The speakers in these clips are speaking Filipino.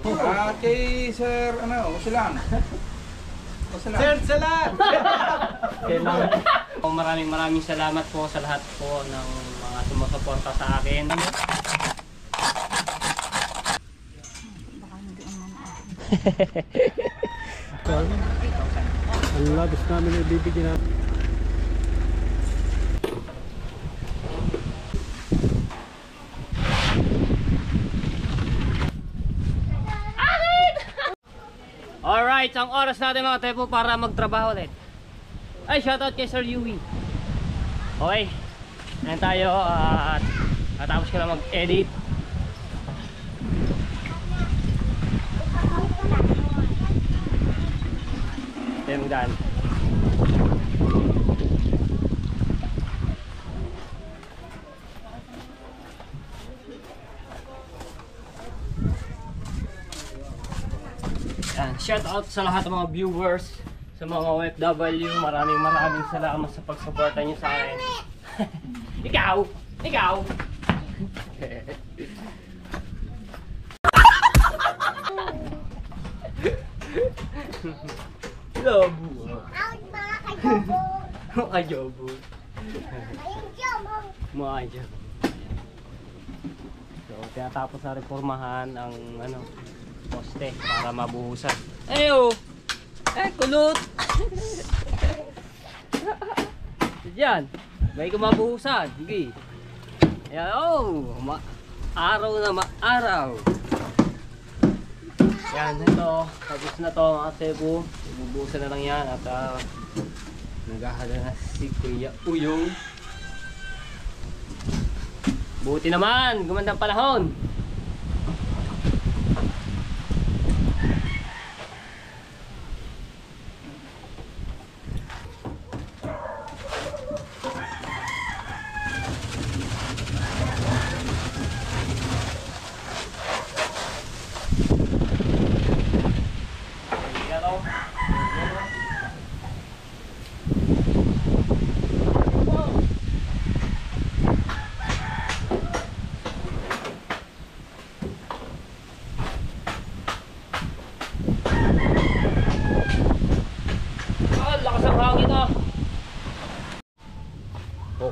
At kay Sir, Usilan. Sir Salat! Maraming salamat po sa lahat po ng mga sumusuporta sa akin. Ang labis namin ibibigyan natin. Alright, ang oras natin mga tepo para magtrabaho ulit. Ay, shoutout kay Sir Yui. Okay, ngayon tayo at natapos ko na mag-edit. Tayo magdaan. Shout out sa lahat ng mga viewers, sa mga OFW, maraming salamat sa pagsuporta niyo sa akin. Ikaw! Lobo. Kajobo. Mga jobo. So, tinatapos na reformahan ang poste para mabuhusan. Ayo! Kulot! Diyan! May kumabuhusan. Sige. Ayan, araw na maaraw. Yan, ito. Tapos na to mga tepo. Ibubuhusan na lang yan at naghahala na si Kuya Uyong. Buti naman! Gumandang panahon!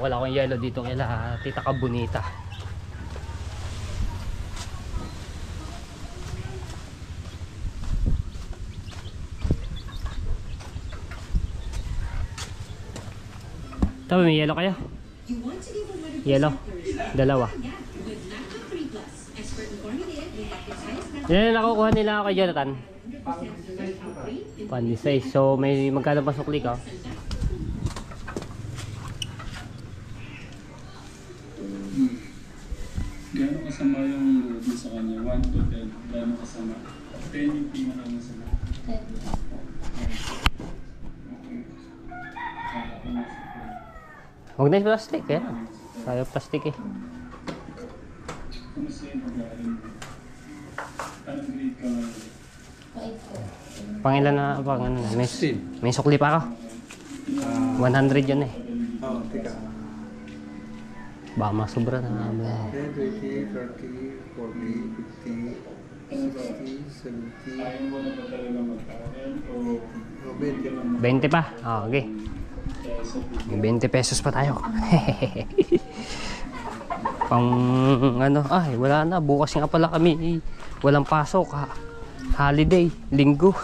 Wala akong yellow dito kaya Tita Kabunita. Tabi may yellow kayo? Yellow? Dalawa. Yan ang nakukuha nila ako kay Jonathan. Pandisay. So may magkano pa sukli ka? Gano'ng kasama yung load mo sa kanya? 1 to 10. Gano'ng kasama? 10 yung pinakamasama. 10. Huwag na yung plastic eh. Tayo plastic eh. Kumusta yung pag-aaral mo? Anong grade ka ngayon? Pangilan na, may sukli pa ako. 100 yun eh. Oo, tika. Baka masobra na. 10, 20, 30, 40, 50, 60, 70. Ayaw mo na ba talaga mag-aaral o 20. 20 pa? Oh, okay. May 20 pesos pa tayo. Pang wala na. Bukas nga pala kami. Walang pasok. Holiday. Linggo.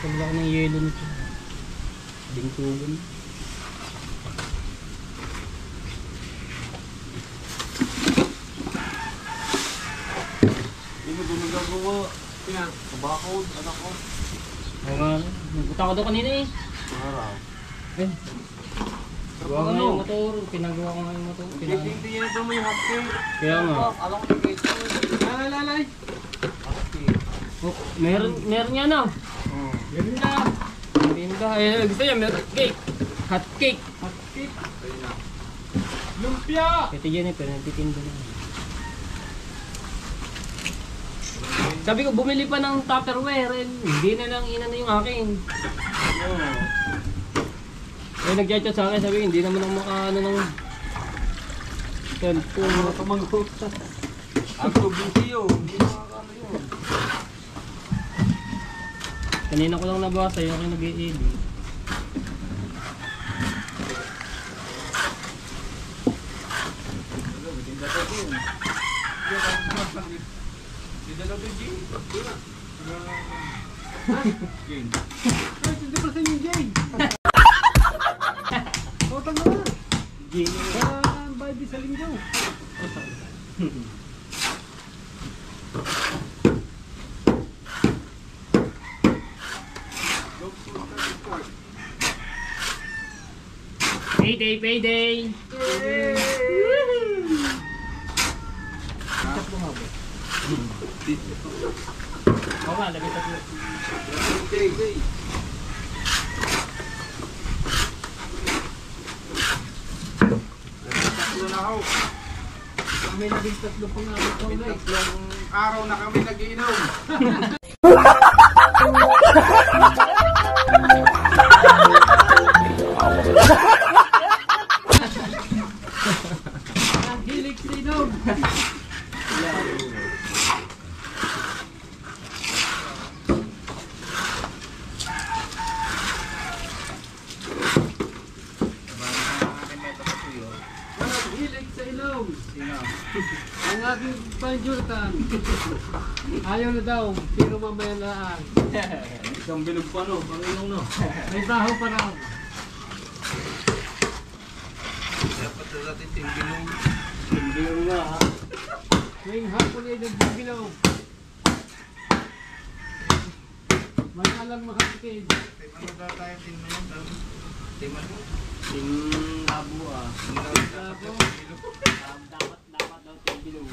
Yung wala ng yelo nito. Bingtugan. Hindi mo gumagawa. Kaya, kabakod, anak ko. Nagpunta ko doon kanina eh. Araw. Gawa ko nga yung motor. Pinagawa ko nga yung motor. Hindi yan ito mo yung hotcake. Kaya nga. Alam ko yung cake. Lalay. Oh, meron nga na. Ganun na. Meron ka. Gusto niya meron cake. Hot cake. Ayun na. Lumpia! Ito Jennifer, nagtitinda na. Sabi ko, bumili pa ng Tupperware. Hindi na lang inano yung akin. Eh, nag-chat sa akin, sabi ko, hindi naman ako makaano ng cellphone. Kamangkot. Ang busy yun. Hindi makakano yun. Kanina ko lang nabasa yung aking nag-i-edit. Hindi na doon, G. Jane. Ay, hindi pa sa inyo, Jane. Utang na na. Ang baby sa linggo. Payday, payday! Oo nga, lagay tatlo. Okay. Tatlo na ako. Kami naging tatlo pa nga. May tatlong araw na kami nag-iinom. Ang hilig sa inom. Ang hilig sa inom. Sino? Ang aking panjurtan. Ayaw na daw, pero mamaya lang. Isang bilog pa no, Panginoon no. May baho pa raw. Dapat na natin yung bilog. Hindi ko nga ha. Ngayong hapon ay nagbibilaw. May alang makakitid. Ano daw tayo tinanong? Timan mo? Ting labo ah. Tapos, Dapat daw ting bilog.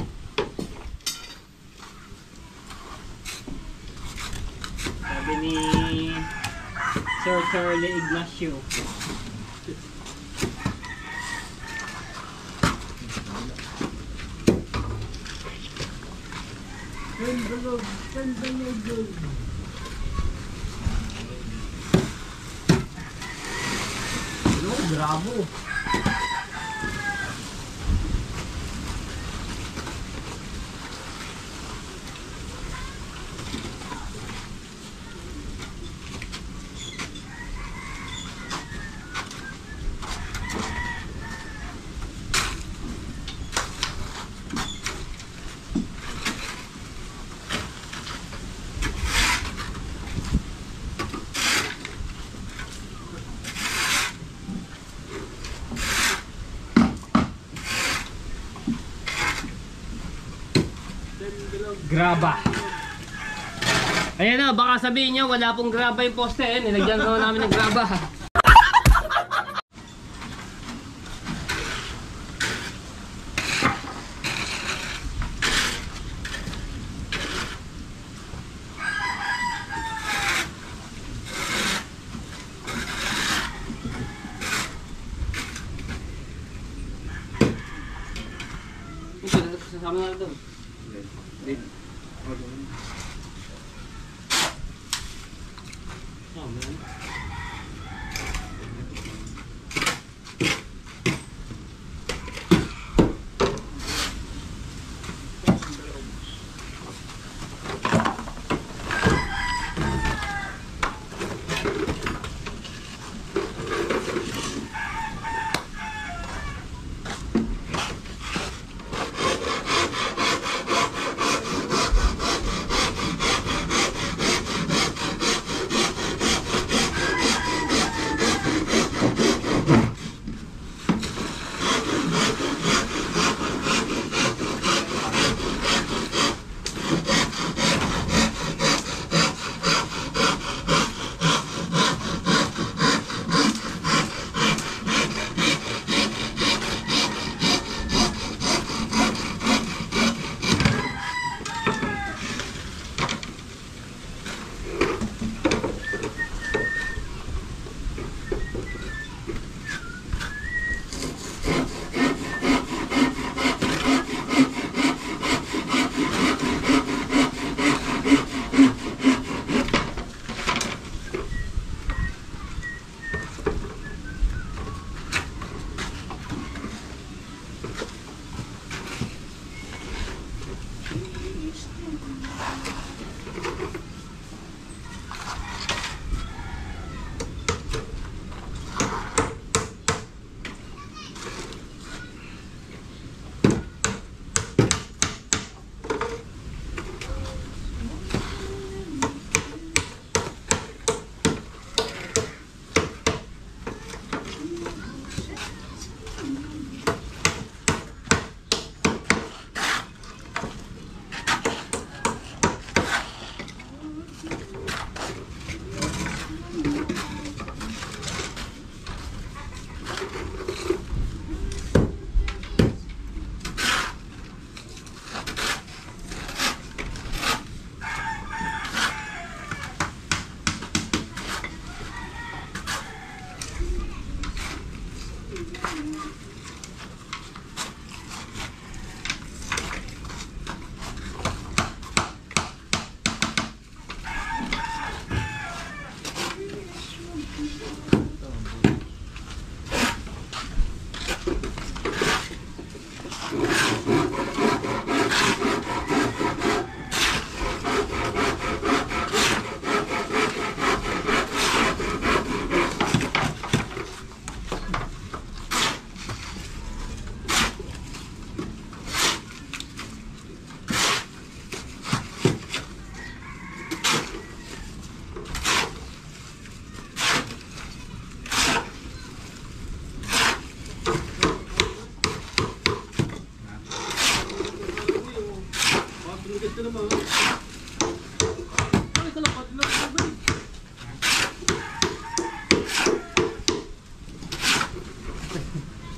Sabi ni Sir Charlie Ignacio. pendulog, pendulog. Ano? Bravo! Graba. Ayan na, baka sabihin nyo, wala pong graba yung poste. Nilagyan ko namin ng graba. Sasama na doon.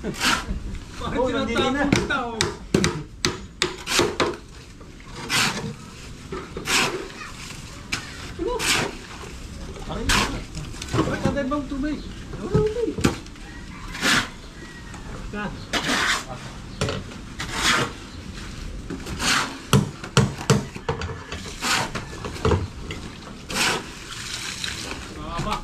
Bakit Oh, nandito na. tinatapon kita, oh? Bakit natin bang tubig? Wala tubig. Ka. Mama.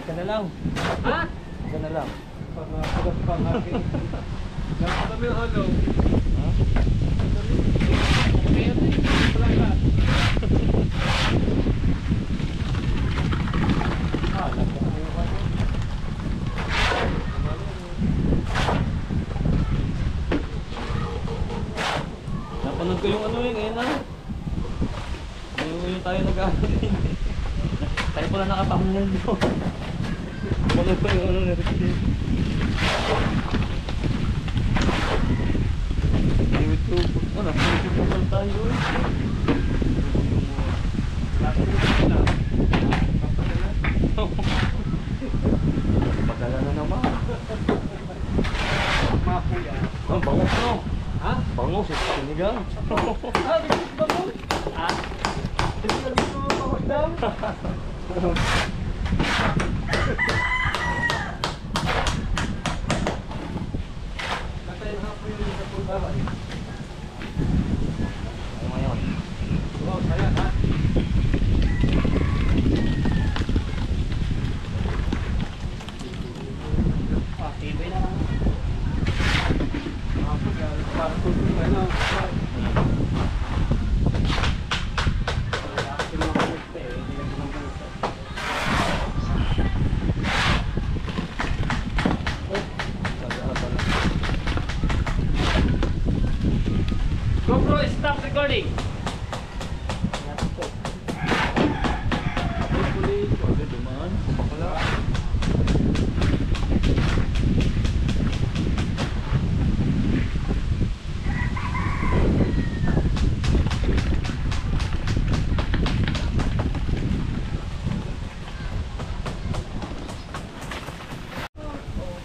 Ika na lang. Ha? Ika na lang. Pangapagas pangaki. Dapat kami ang halaw. Ha? Kaya ito yung plaga. Ah, nagkakaroon. Napanood ko yung ano yun, ngayon na. Yung tayo nag-ano din. Tayo pala nakapamunan doon. Napanood ko yung ano na rin. YouTube. Ano, YouTube pa tayo eh. Pagdala na naman. Makuya. Ang bangus no? Ha? Bangus, sinigang. Ah, bisit ba mo? Ha? Hindi ka dito mapawagdam. Katayin hapon yung sa punta ba? Ano ngayon? Wow, saya ha? Ah, tibay na lang. Hapon, para tulong ano. GoPro, stop recording.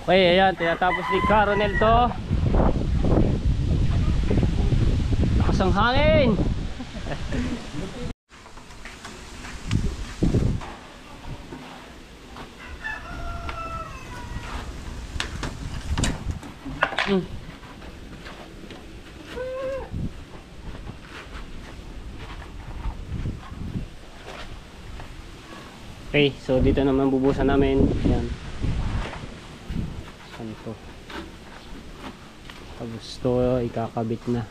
Okay, ayan, tinatapos ni Caronel to. Lakas ang hangin. Okay, so dito naman bubusan namin. Ayan. Saan to? Tapos to ikakabit na.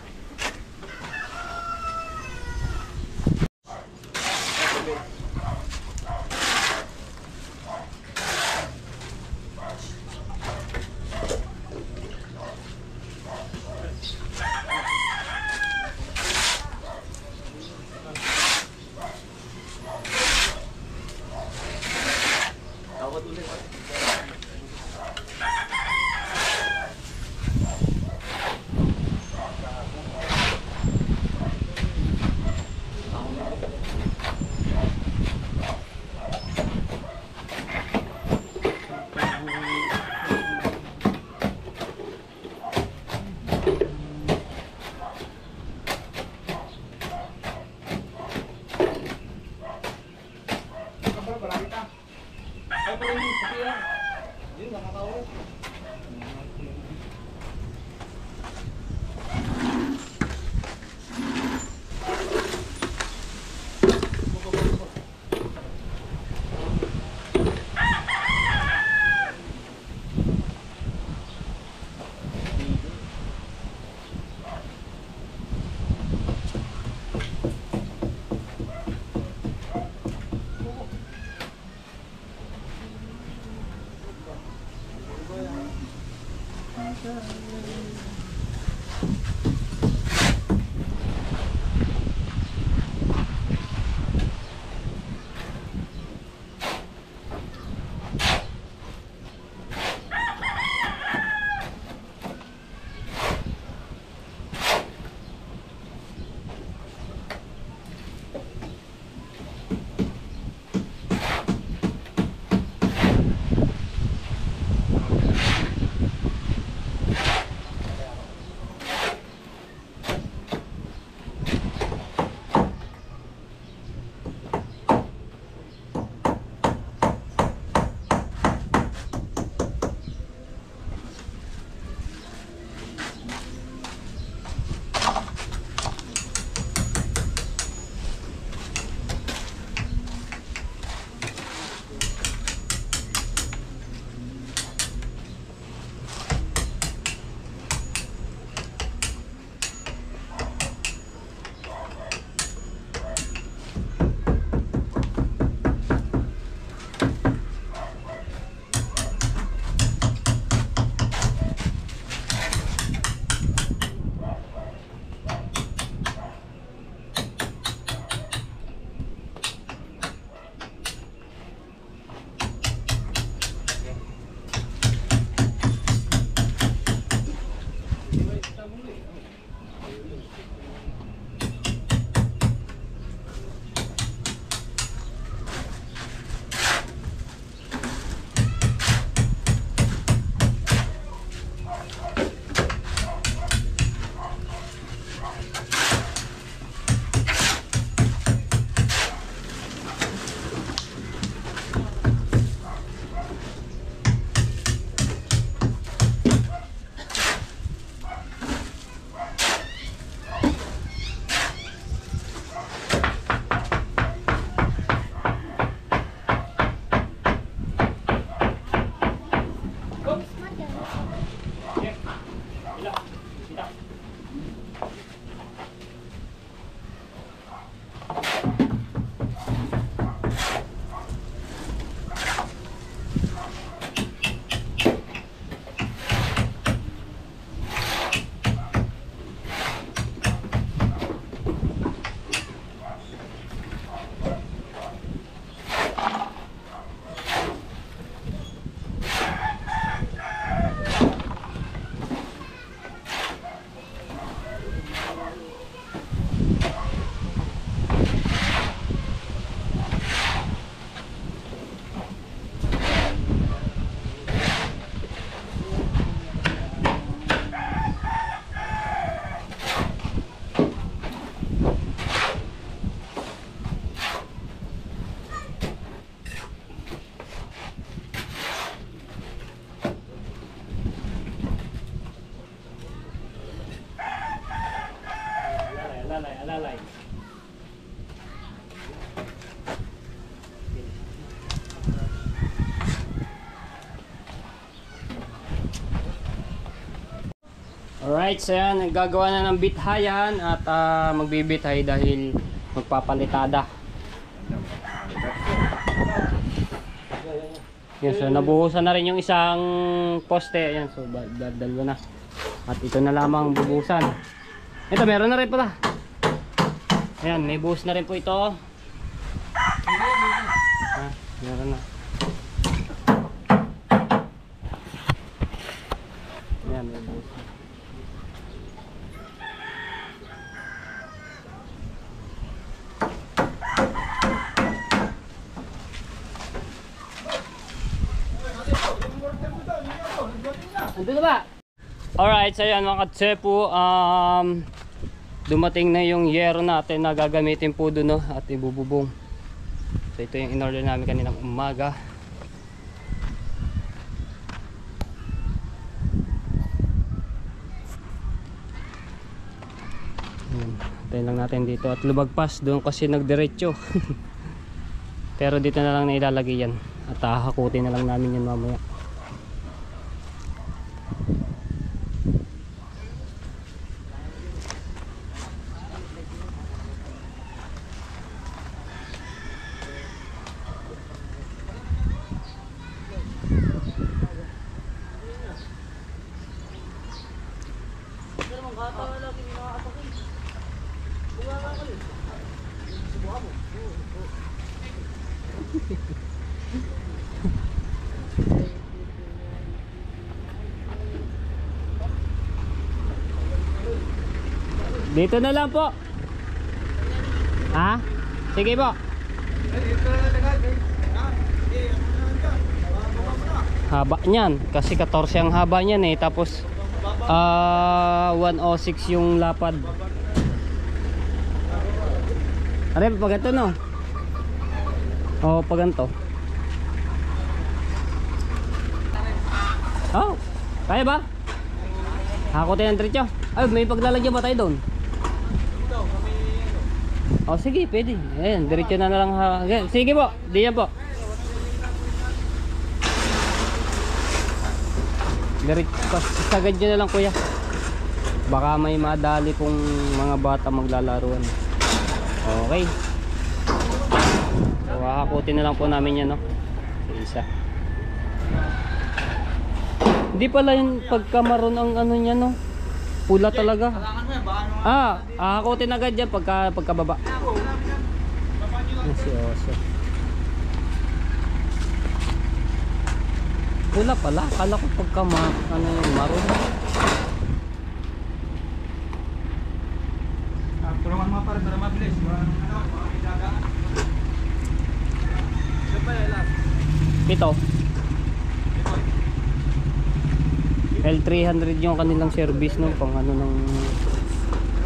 Alalay. Alright, so yan, gagawa na ng bithayan at magbibithay dahil magpapalitada. Yan, so nabuhusan na rin yung isang poste. Ayan, so dalawa na. At ito na lamang bubuhusan. Ito, meron na rin pala. Ayan, may buhos na rin po ito. Meron na. Ayan, may buhos na. Andun na ba? Alright, so yan mga katsepo, dumating na yung yero natin na gagamitin po doon, no, at ibububong. So ito yung in-order namin kaninang umaga. Tayo lang natin dito at lubagpas doon kasi nagdiretso. Pero dito na lang na ilalagay yan at hahakutin na lang namin yan mamaya. Dito na lang po. Ha? Sige po. Haba niyan kasi 14 ang haba niyan eh, tapos 106 yung lapad. Are pa ganito, no? Oh, pa ganito. Oh, kaya ba? Hakutin ang diretso. Ay, may paglalagyan ba tayo doon? Oh, sige, pwede. Ayan, diretso na lang ha. Sige po, diyan po. Diretso, sagad nyo na lang kuya. Baka may madali pong mga bata maglalaruan. Okay. So, hakutin na lang po namin yan, no? Isa. Hindi pala yung pagkamaroon ang ano niya, no? Pula talaga. Hakutin agad dyan pagkababa. Si Oso. Pula pala. Akala ko ano yung maroon. Tulungan mga pare para mabilis. Ito. L300 yung kanilang service, no, pang ano ng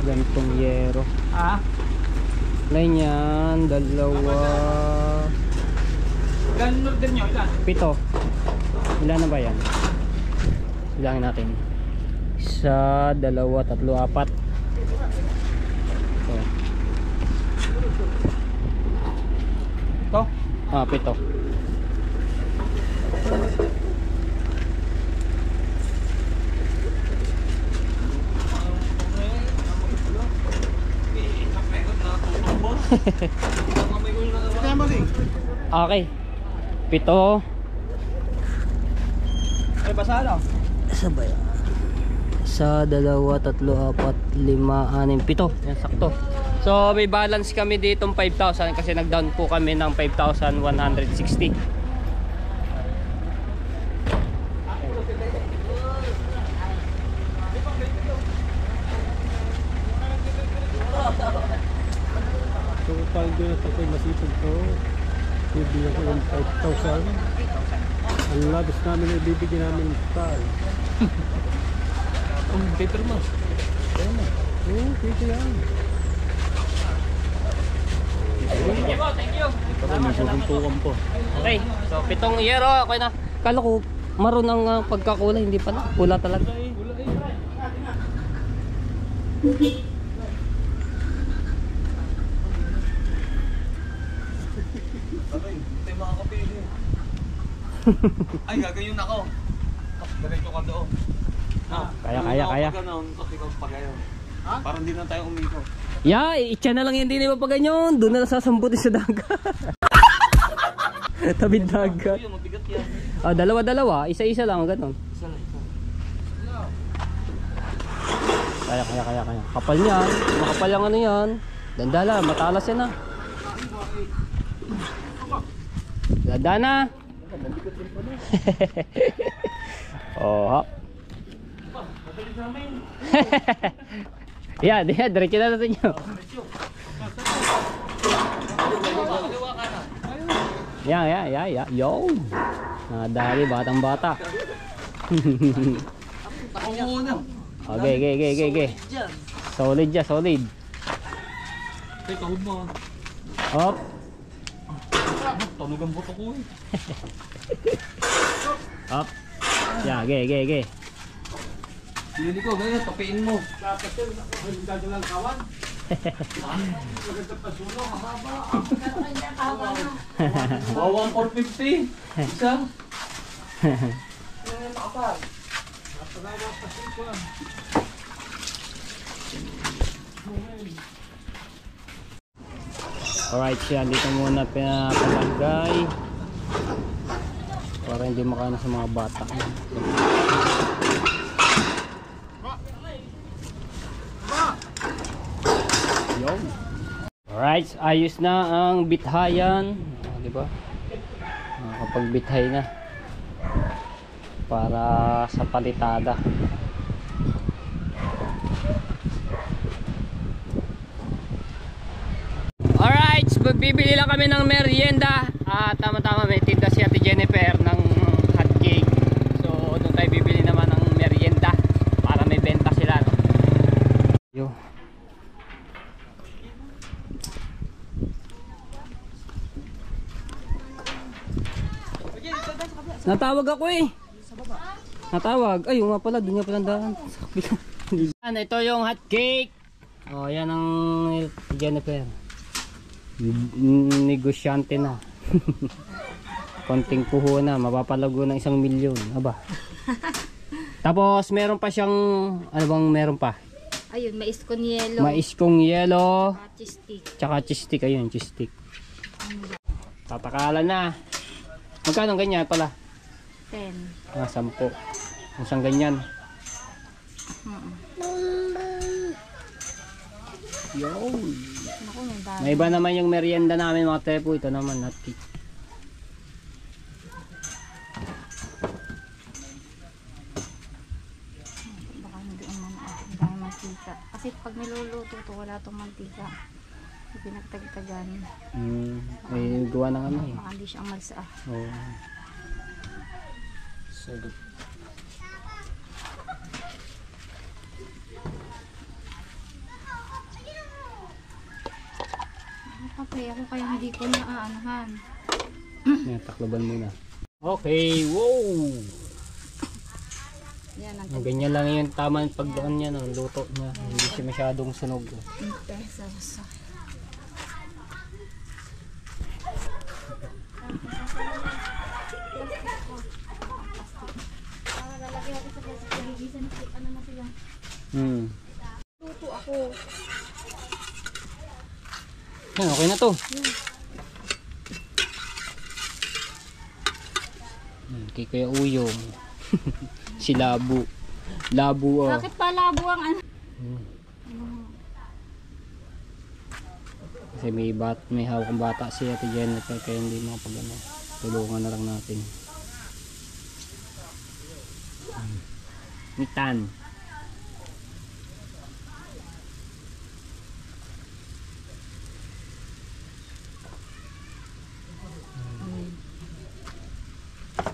ganitong yero. Line yan, dalawa. Ilan order nyo? Ilan? 7. Ilan na ba yan? Bilangin natin. 1, 2, 3, 4. Ito? 7. Okay. 7. Ay, basa lang. Sabay. 1, 2, 3, 4, 5, 6, 7. Yan, sakto. So may balance kami ditong 5,000 kasi nag-down po kami ng 5,160. Total din at ako'y masipag ko. Bibigyan ko ng 5,000. Ang labis namin ay bibigyan namin ng total. Paper mo. Oo, pwede yan. Thank you. Pero may susuntukan po. Okay, so 7 yero. Okay na. Kala ko maroon ang pagkakulay, hindi pala. Pula talaga. Ay, tayo makakapili. Ay, gagawin ako. Diretso ka doon. Kaya. Ganun, kasi ikaw pa gayon. Parang di na tayo umiko. Yeah, itcha na lang hindi na pa ganyan. Doon na lang sasambutin sa dagat. Tabid dagat. Ayun, mabigat yan. Ah, dalawa. Isa-isa lang, ganun. Isa lang, isa. Kaya. Kapal niyan. Makapal yung ano yan. Dandala, matalas yan ah. Dada na. Oh, hop. Yan, diretso na natin yun. Yan. Yo. Nadali, batang-bata. Ako muna. Okay. Solid dyan, solid. Ay, kahod mo. Hop. Tunog ang buto ko eh. Hop. Yeah, okay. Hindi ko, ganyan, tapiin mo. Dapat yun, hindi ka lang kawan. Wow, 1,450. Isa. Alright siya, dito muna pinapalagay para hindi makaano sa mga bata. Yun. Alright, ayos na ang bithayan, di ba? Kapag bithay na para sa palitada. Alright, bibili lang kami ng merienda. Tama-tama may tinda si Ate Jennifer ng hot cake. So doon tayo bibili naman ng merienda para may benta sila, no? Yo. Natawag ako eh. Natawag. Ay, yung nga pala, doon nga pala daan. Ito yung hot cake. Oh, yan ang Jennifer. Negosyante na. Konting puho na, mapapalago ng 1 milyon. Aba. Tapos meron pa siyang, ano bang meron pa? Ayun, mais con yelo. Mais kong yelo. Cheese stick. Tsaka cheese stick, ayun, cheese stick. Tatakalan na. Magkano ganyan pala? 10. 10. Isang ganyan. Yo. Naku, may dami. May iba naman yung merienda namin mga tepo. Ito naman, hot cake. Baka hindi ang dami mantika. Kasi pag niluluto to, wala tong mantika. Pinagtagtagan. May gawa ng ano eh. Baka hindi siya amalsa. Oh. Sagot. Ako kaya hindi ko na aanahan. Yan, taklaban muna. Okay, wow! Yan, ang Ganyan lang yung tama yung pagdaan niya, no? Luto niya. Hindi siya masyadong sunog. pesos. Lalagay natin sa plastic. Pagigisan na ano na sila. Luto ako. Yan, okay na to. Kay Kuya Uyong. Si Labo. Labo oh. Bakit pa labo ang ano? Kasi may hawak ng bata si Ate Jennifer kaya hindi makapag ano. Tulungan na lang natin. Mitan.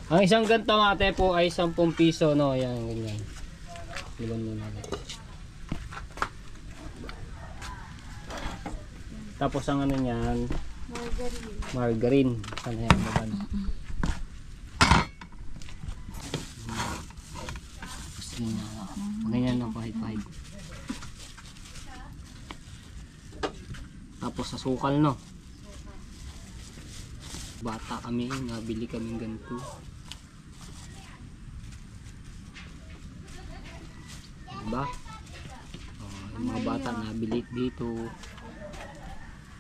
Ang isang ganito ate po ay 10 piso, no? Yan, ganyan. Ilan mo na. Tapos ang ano niyan, margarine. Sana yan, baban. Tapos ganyan lang, pahit-pahit. Tapos sa sukal, no? Bata kami, nabili kaming ganito. Diba? Yung mga bata nabili dito.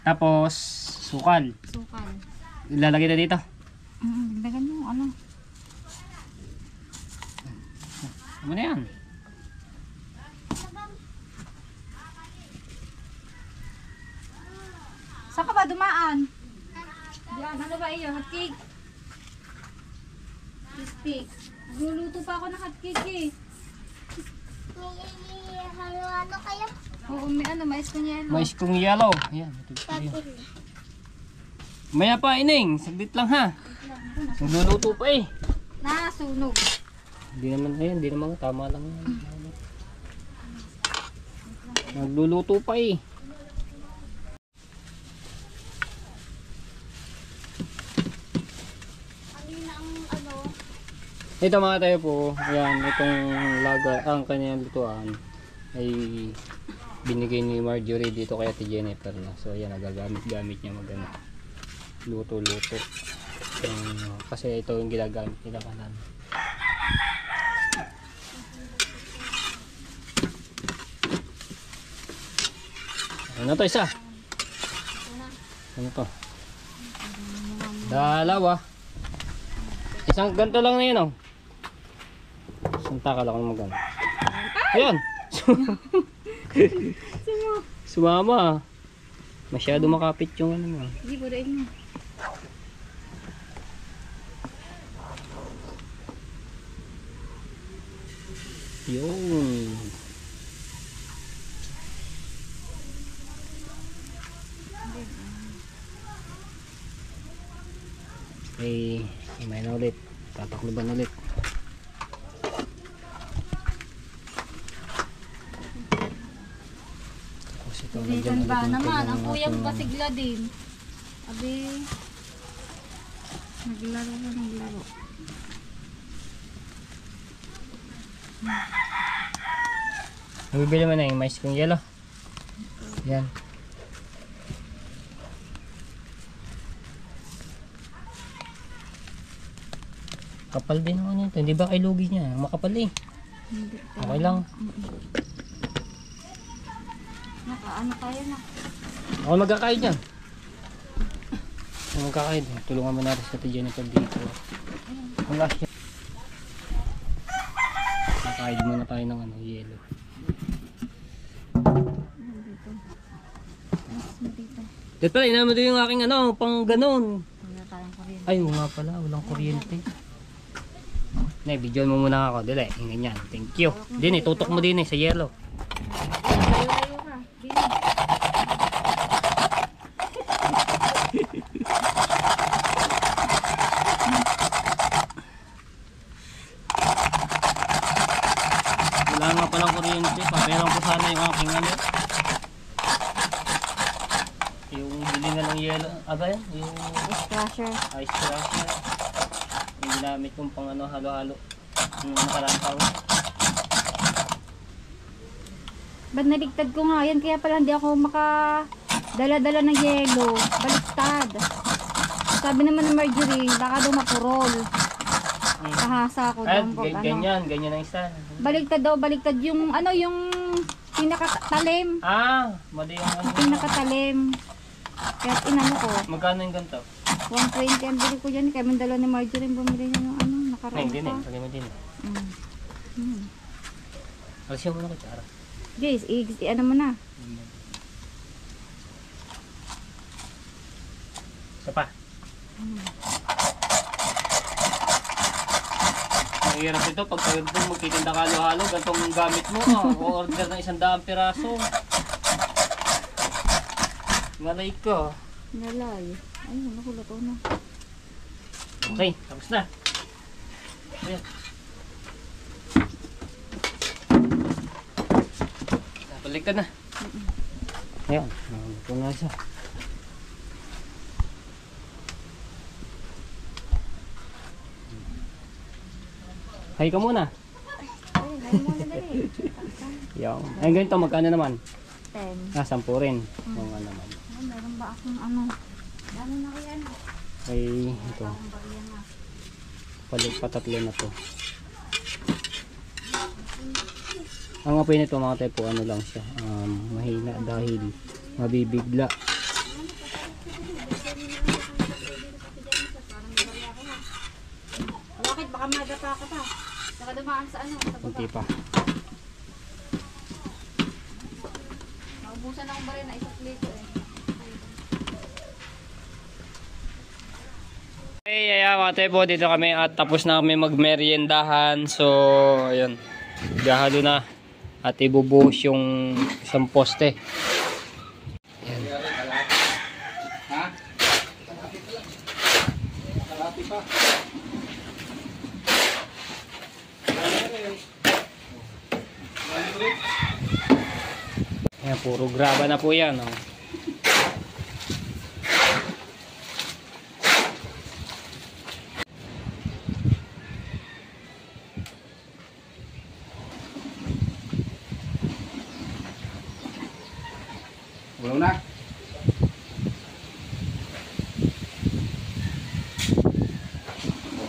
Tapos sukal. Sukal. Ilalagay na dito. Dagdagan mo, ano? Ano na yan? Saan ka ba dumaan? Yan, ano ba iyo? Hotcake? Stick. Luluto pa ako ng hotcake eh. Halo-halo kayo? Oo, may ano, mais kong yelo. Mais kong yellow. Ayan. Maya pa ining. Saglit lang ha. Nagluluto pa eh. Nasunog. Hindi naman, ayun, hindi naman. Tama lang. Nagluluto pa eh. Ito mga tayo po, ayan, itong laga, ang kanyang lutuan ay binigay ni Marjorie dito kay Ate Jennifer na. So ayan, nagagamit-gamit niya magano luto-luto. Kasi ito yung ginagamit nila kanan. Ano to isa? Ano to? Dalawa. Isang ganito lang na yun oh. Sunta ka lang magano. Ayan. Sumama. Masyado makapit yung ano mo. Hindi, budain mo. Yun. Okay, may na ulit. Tatakluban ulit. Tapos ito Bigan ba naman? Ang kuya mo pasigla din. Abi, naglaro. Nabibili mo na yung mais kong yelo. Yan. Kapal din naman ito. Hindi ba kay lugi niya? Makapal eh. Okay lang. Ano tayo na? Ako magkakain yan. Ako magkakain. Tulungan mo natin sa Ate Jennifer dito. Ang last niya. Kakain muna tayo ng ano, yelo. Dito pala, inaman din yung aking ano, pang ganon. Wala tayong kuryente. Ay, nga pala, walang kuryente. Ne, video mo muna ako. Dili, ganyan. Thank you. Din, tutok mo din sa yelo. Layo-layo ka. Bili. Wala nga palang kuryente. Paperang ko sana yung aking ano. Yung bili nga ng yelo. Aba yan? Yung Crusher. ice crusher. Yung ginamit kong pang ano, halo-halo. Yung nakarang taon. Ba't naligtad ko nga yan? Kaya pala hindi ako makadala-dala ng yelo. Baliktad. Sabi naman ng Marjorie, baka daw mapurol. Kahasa ko Ay, doon po. ganyan ang isa. Baliktad daw, baliktad yung ano, yung pinakatalim. Mali yung ano. Pinakatalim. Kaya inano ko, Magkano yung ganito? 120 ang bili ko dyan. Kaya may dalawa ni Marjorie bumili niya ng ano, Ay, nakaraan hindi na. pa. Lagyan mo din. Alisin mo na kutsara. Guys, ano mo na. Isa pa. Ang hirap ito, pag kayo doon magtitinda ka halo-halo, gantong gamit mo, o-order ng 100 piraso. Malay ko. Nalay. Ayun, nakulat ko na. Okay, tapos na. Ayan. Baliktad na. Ayan, nakaluto na siya. Hay ka muna. Ay, dahil mo na dali. Yung. Ayun, ganito, magkano naman? 10. 10 rin. Yung nga naman. Ay, meron ba akong ano? Ano na kaya na? Ay, ito. Akong bariya na. Patatlo na to. Ang apoy nito mga tepo, ano lang siya. Mahina dahil mabibigla. Bakit? Baka madapa ka pa. Saka dumaan sa ano? Sa baba. Kunti pa. Naubusan akong bariya na isang plito eh. Okay, ayan mga tepo, dito kami at tapos na kami magmeriendahan. So, ayun. Gahalo na. At ibubuhos yung isang poste. Ayan. Ayan, puro graba na po yan. Oh. Gulong na.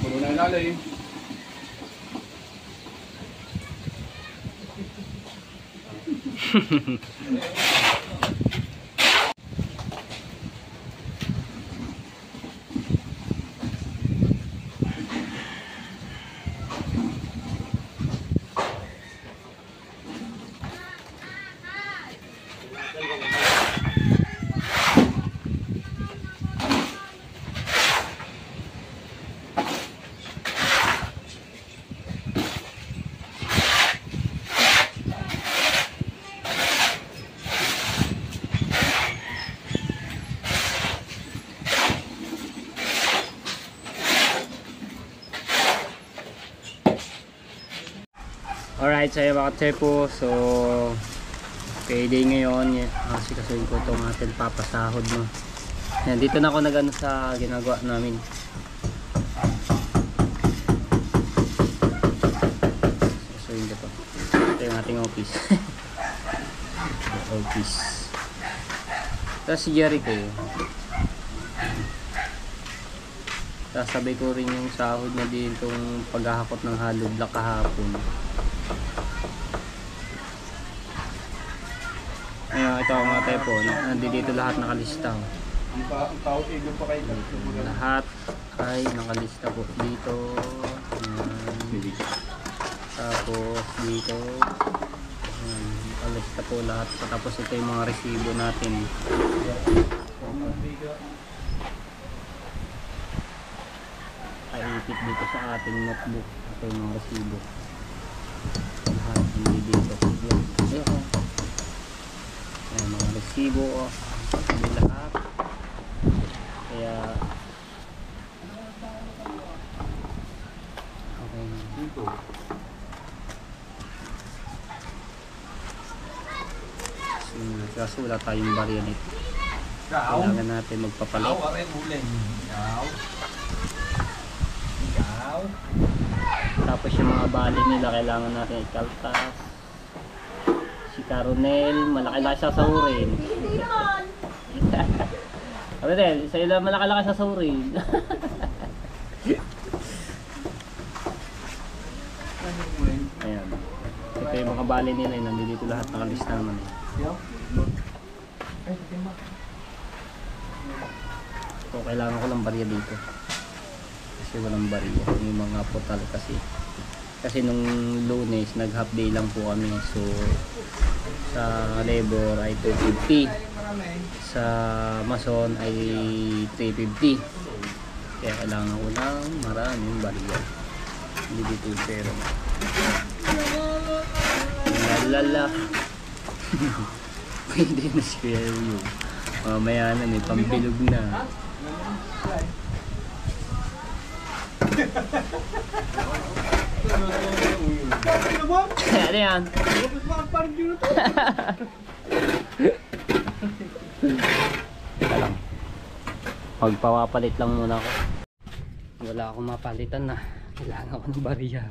Gulong na ilalim. Alright, so mga tepo, so payday ngayon, kasi kasuhin ko itong ating papasahod no. Yan, dito na ako nagano sa ginagawa namin. Kasuhin ko to. Ito yung ating office. Office. Tapos si Jericho. Tapos sabay ko rin yung sahod na din itong paghahakot ng hollow block kahapon. Ayan, ito mga tepo, nandito lahat nakalista. Ang tao tigil pa kayo. Lahat ay nakalista po dito. Ayan. Tapos dito. Ayan, nakalista po lahat. Tapos ito yung mga resibo natin. Ay ipit dito sa ating notebook. Ito yung mga resibo. Lahat hindi dito. Ayan. Ayan, mga resibo kami lahat. Kaya okay na dito. Kaso wala tayong barya nito. Kailangan natin magpapalit. Tapos yung mga bali nila kailangan natin ikaltas. Si Caronel, malaki-laki sa sahurin. Caronel, sa'yo lang malaki-laki sa sahurin. Ayan. Ito yung mga bali nila, nandito lahat nakalista naman. kailangan ko ng barya dito. Kasi walang barya. Yung mga portal kasi nung Lunes nag half day lang po kami. So sa labor ay 250, sa mason ay 350. Kaya kailangan ko ng maraming barya. Hindi dito pero lalala. Pwede na share yun. Mamaya na may pambilog na. Ano yan? Magpapapalit lang muna ako. Wala akong mapalitan na. Kailangan ko ng barya.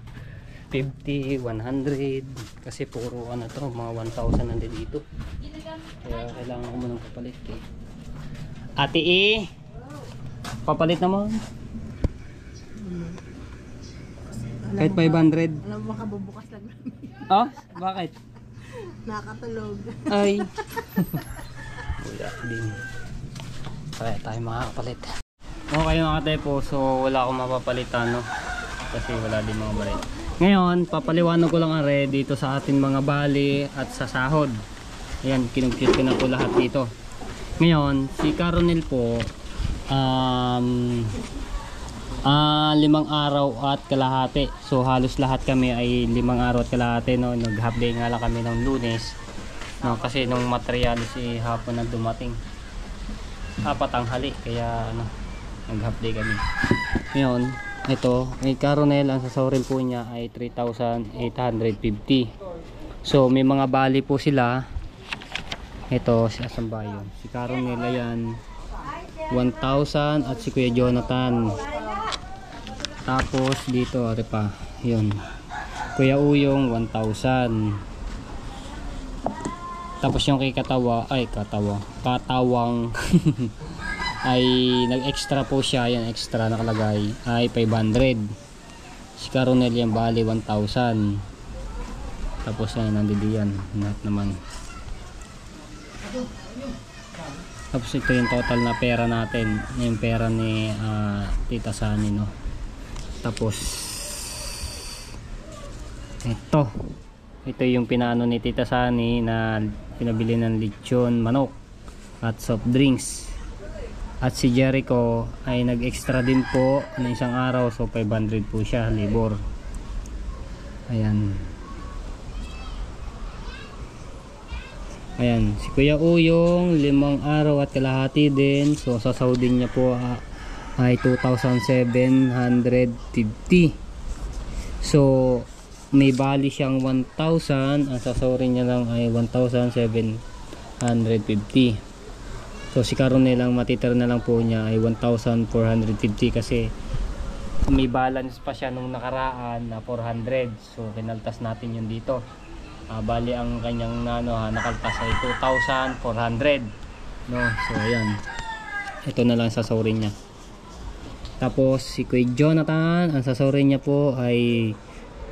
50, 100. Kasi puro ano to, mga 1,000 nandito dito. Kaya kailangan ko munang papalit eh. Ate E, papalit naman. Kahit 500. Alam mo, makabubukas lang namin. Oh, bakit? Nakatulog. Ay. Wala din. Kaya tayo makakapalit. Okay mga tepo, so wala akong mapapalitan no. Kasi wala din mga balit. Ngayon, papaliwanag ko lang are dito sa ating mga bali at sa sahod. Ayan, kinugkit ko na po lahat dito. Ngayon, si Caronel po 5 araw at kalahati. So halos lahat kami ay 5 araw at kalahati no. Nag half day nga lang kami ng Lunes. No, kasi nung materialis hapon na dumating. Tanghali kaya ano, nag half day kami. Ngayon, ito, may Caronel, ang sasawarin po niya ay 3,850. So may mga bali po sila. Ito, si Asambayon. Si Caronel ayan 1,000 at si Kuya Jonathan. Tapos dito, ari pa, yun. Kuya Uyong 1,000. Tapos yung kay Katawang ay nag-extra po siya, yan extra nakalagay ay 500. Si Caronel yan bali 1,000. Tapos yan nandito yan lahat naman. Tapos ito yung total na pera natin, yung pera ni Tita Sani no. Tapos ito yung pinano ni Tita Sani na pinabili ng lechon manok at soft drinks. At si Jericho ay nag-extra din po na isang araw, so 500 po siya labor. Ayan. Ayan, si Kuya Uyong 5 araw at kalahati din. So sasahodin niya po ay 2,750. So may bali siyang 1,000, ang sasahodin niya lang ay 1,750. So si Caronel lang matitira na lang po niya ay 1,450 kasi may balance pa siya nung nakaraan na 400. So kinaltas natin yun dito. Bali ang kanyang nakaltas ay 2,400 no. So ayan, ito na lang sasahurin niya. Tapos si Kuya Jonathan, ang sasahurin niya po ay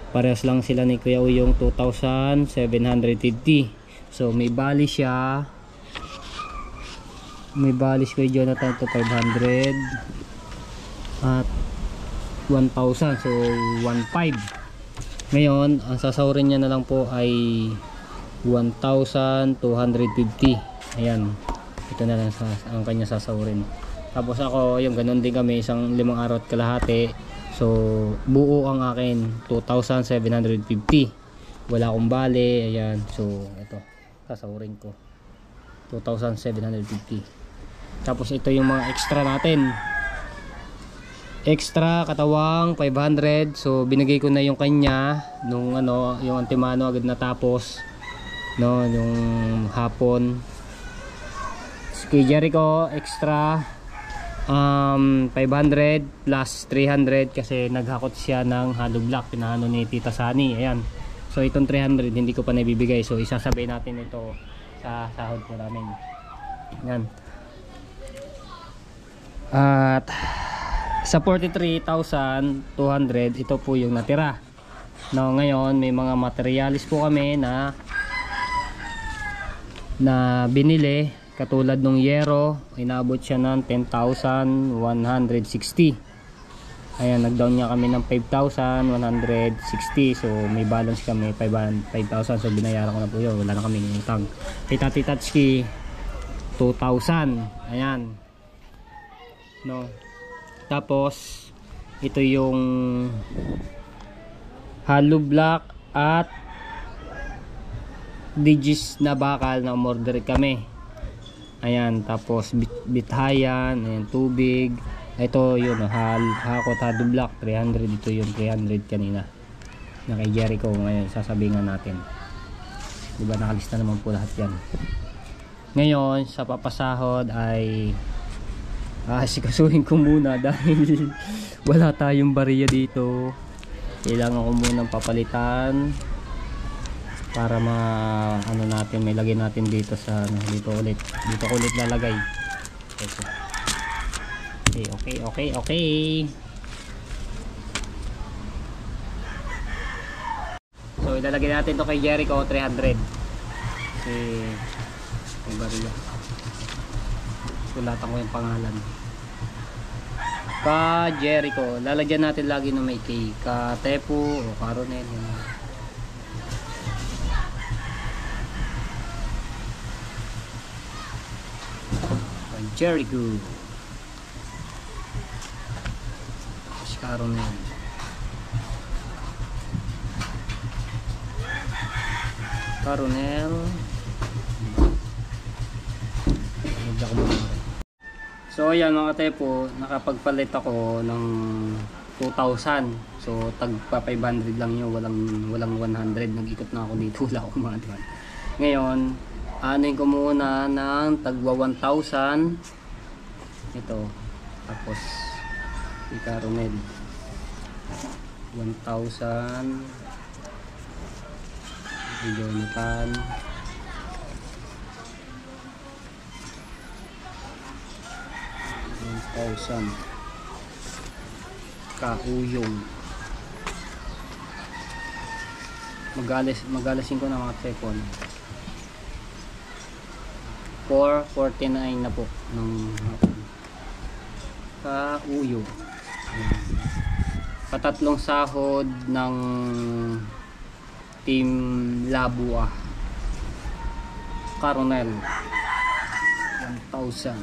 parehas lang sila ni Kuya Uyong 2,750. So may bali siya, may balis kay Jonathan to 500 at 1,000, so 1,500. Ngayon ang sasahurin niya na lang po ay 1,250. Ayan, ito na lang ang kanya sasahurin. Tapos ako yung ganun din kami, isang 5 araw at kalahati. So buo ang akin 2,750. Wala akong bali. Ayan, so ito sasahurin ko 2,750. Tapos ito yung mga extra natin. Extra Katawang 500. So binigay ko na yung kanya nung yung antimano agad natapos no, yung hapon. Si Jericho extra 500 plus 300 kasi naghakot siya ng hollow block pinahano ni Tita Sani. Ayan. So itong 300 hindi ko pa naibibigay. So isasabay natin ito sa sahod ko namin. Yan. At sa 43,200 ito po yung natira. No, ngayon may mga materialis po kami na binili. Katulad nung yero, inabot siya ng 10,160. Ayan, nag-down niya kami ng 5,160. So may balance kami 5,000. So binayaran ko na po yun. Wala na kami utang. Kay Tati Tatsuki 2,000. Ayan. No. Tapos ito yung hollow block at digis na bakal na umorder kami. Ayan, tapos bithayan, ayan, tubig. Ito yun, hakot hollow block 300. Ito yung 300 kanina na kay Jericho. Ngayon sasabihin natin, diba nakalista naman po lahat yan. Ngayon sa papasahod ay sikasuhin ko muna dahil wala tayong bariya dito. Kailangan ko munang papalitan para ano natin, may lagay natin dito sa dito ulit lalagay. Okay. So ilalagay natin to kay Jericho 300 kasi may bariya. Sulatan ko yung pangalan ka Jericho. Lalagyan natin lagi na may K, ka Tepu o Caronel. Jericho, Caronel. So ayan mga tepo, nakapagpalit ako ng 2,000. So tagpa 500 lang yun, walang 100. Nag-ikot na ako dito, wala akong mga diwan. Ngayon anin ko muna ng tagwa 1,000 ito, tapos si Caronel 1,000, si Jonathan 1,000, Kauyong. Magalasin ko na mga telepon. 449 na po ng Kauyo. Patatlong sahod ng Team Labua Caronel 1,000.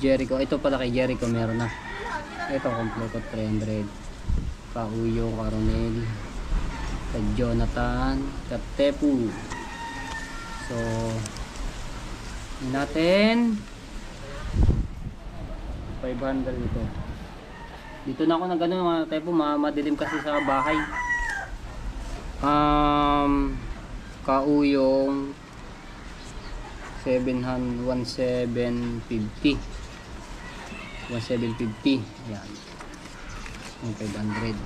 Jericho, ito pala kay Jericho meron na. Ito kompleto 300. Kauyo, Caronel, kay Jonathan, kay Tepu. So natin 500 dito. Dito na ako nag ano mga Tepu, madilim kasi sa bahay. Kauyong 1750. Yan. 500.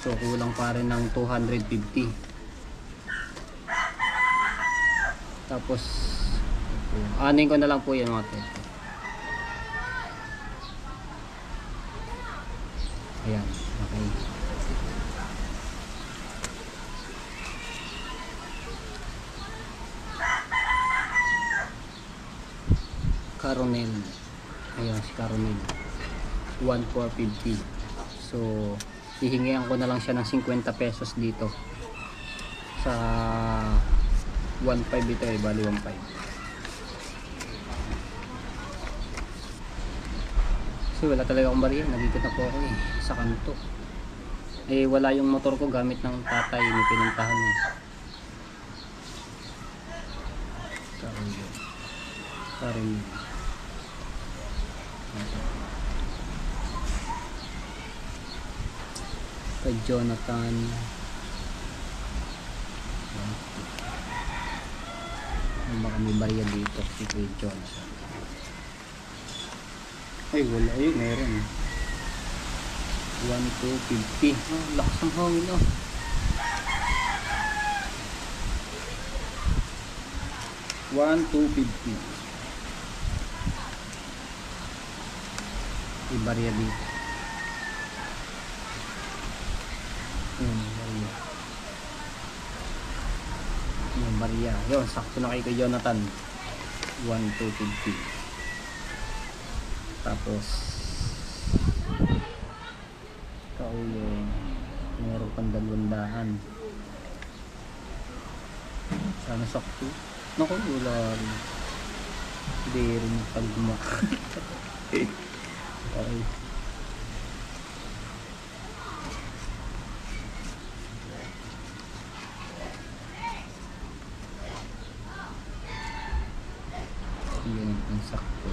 So kulang pa rin ng 250. Tapos anin ko na lang po yan mga tepo. Ayan, okay. Caronel. Ayan si Caronel 1,450. So hihingihan ko na lang siya ng 50 pesos dito sa 1,500 ito eh, bali 1,500. So wala talaga akong bariya, nagikot na po ako eh sa kanto. Eh wala yung motor ko, gamit ng tatay, may pinuntahan eh. Caronel. Kay Jonathan baka may bariya dito si Kay Jonathan. Ay wala, ay meron 1,250. Lakas ng hangin oh. $1,250. May bariya dito. Maria. Yung Maria. Yun, sakto na kay Jonathan. 1,250. Tapos ikaw yung meron pang 200. Sana sakto. Naku, wala rin. Hindi rin pagma. Okay. Yun ang sakto.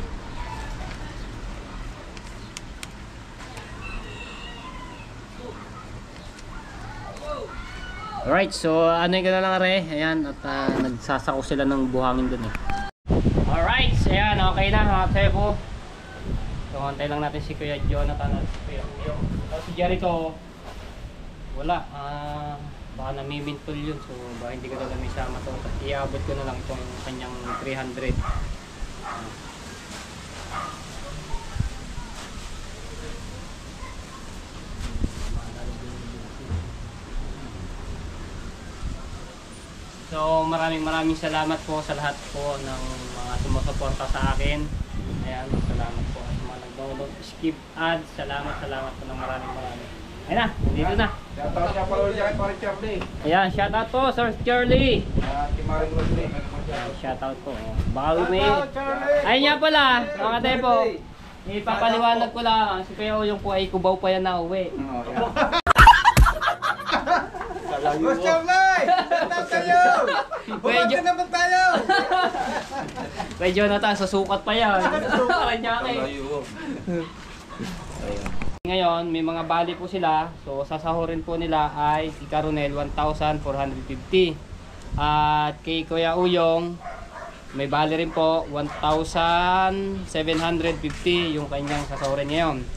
Alright, so ano yung gano'n lang are, ayan, at nagsasako sila ng buhangin dun eh. Alright, so ayan, okay na mga tepo. So antay lang natin si Kuya Jonathan at si Kuya Yung. Tapos si Jericho, wala, baka namimintol yun, so baka hindi ko na may sama to. Iabot ko na lang itong kanyang 300. So maraming salamat po sa lahat po ng mga sumusuporta sa akin. Ayan, salamat po sa mga nag-download, skip ads, salamat po ng maraming. Ayan na, dito na. Shoutout siya pala ulit kay Paring Charlie. Ayan, shoutout po Sir Charlie. Si Maring Rosly. Shoutout po. Baka may... Ayun nga pala, mga tepo. Ipapaliwanag ko lang, si Kuya Uyong po ay kubaw pa yan na uwi. Boss Charlie! Shoutout kayo! Bumagin naman tayo! Kuya Jonathan, susukat pa yan. Kanyake. Ngayon, may mga bali po sila. So, sasahurin po nila ay si Caronel 1,450. At kay Kuya Uyong, may bali rin po 1,750 yung kanyang sasahurin ngayon.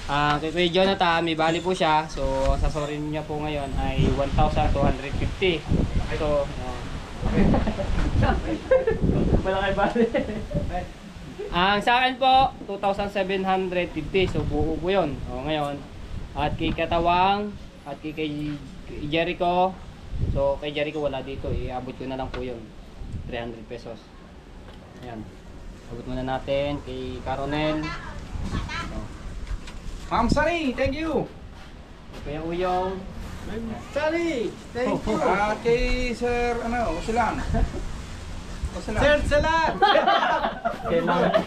Kay Kuya Jonathan, may bali po siya. So, sasahurin niya po ngayon ay 1,250. So, wala kay bali. Ang sa akin po, 2,750. So, buo po yun. O, ngayon. At kay Katawang, at kay Jericho. So, kay Jericho wala dito. Iabot ko na lang po yun. 300 pesos. Ayan. Abot muna natin kay Caronel. Ma'am Sari, thank you! Kuya Uyong. Sari, thank you! At kay Sir, Usilan. Sir, salat! Kailangan.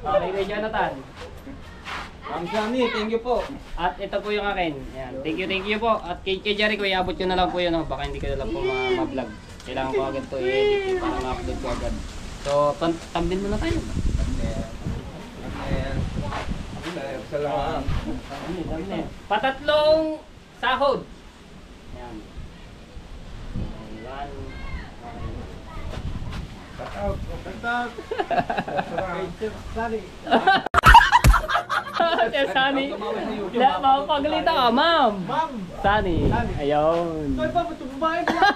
Okay, kay Jonathan. Ma'am Sami, thank you po. At ito po yung akin. Ayan. Thank you po. At kay Jericho, iabot ko na lang po yun. Oh. Baka hindi ko na lang po ma-vlog. Kailangan ko agad to i-edit para ma-upload ko agad. So, thumbnail muna tayo. Salamat. Thumbnail. Patatlong sahod. Ayan. Ayan. Shoutout. Shoutout. Sari. Sani. Makapaglita ka, ma'am. Ma'am! Sani. Ayun. Ay pa, ba't bumain na?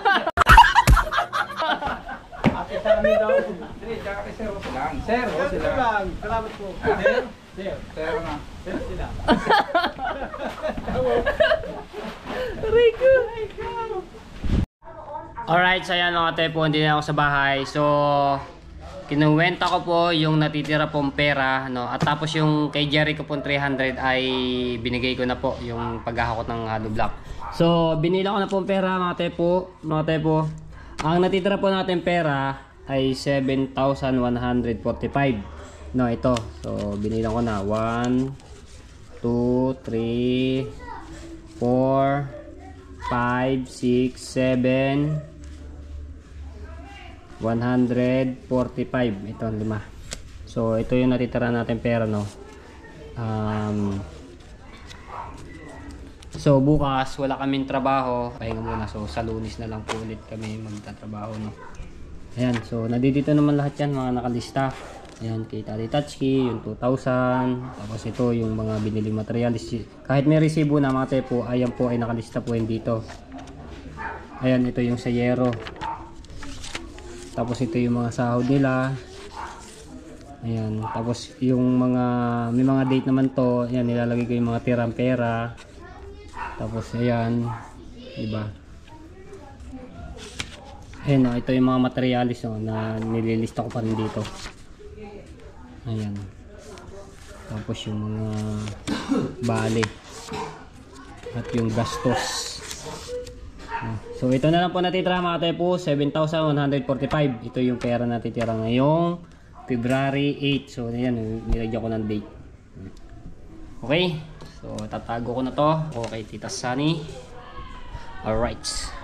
Ate Sani daw. Hindi, tsaka kay Sir Usilan. Sir Sir, ito Usilan. lang. Salamat po. Sir? Sir. Sir na. Sir sila. Rico. Alright, so ayan mga tepo, hindi na ako sa bahay. So, kinuwenta ko po yung natitira pong pera, no? At tapos yung kay Jericho pong 300 ay binigay ko na po yung paghahakot ng hollow block. So, binila ko na pong pera mga tepo. Ang natitira po natin pera ay 7,145. No, ito. So, binilang ko na 1, 2, 3, 4, 5, 6, 7, 145. Ito ang 5. So ito yung natitira natin pera, no. So bukas wala kaming trabaho, pahinga muna. So sa Lunes na lang po ulit kami magtatrabaho, no. Ayan, so nandito naman lahat yan, mga nakalista. Ayan, kay Tati Tatsuki yung 2,000. Tapos ito yung mga binili materials. Kahit may resibo na mga tepo, ayan po ay nakalista po yun dito. Ayan, ito yung sayero. Tapos ito yung mga sahod nila. Ayan, tapos yung mga may mga date naman to, ayan, nilalagay ko yung mga tirang pera. Tapos ayan, di ba? Ayan, oh, ito yung mga materialis, oh, na nililista ko pa rin dito. Ayan. Tapos yung mga bale at yung gastos. So ito na lang po natitira mga tepo, 7,145. Ito yung pera natitira ngayong February 8. So ayan, nilagyan ko ng date. Okay, so tatago ko na to. Okay, Tita Sunny. Alright.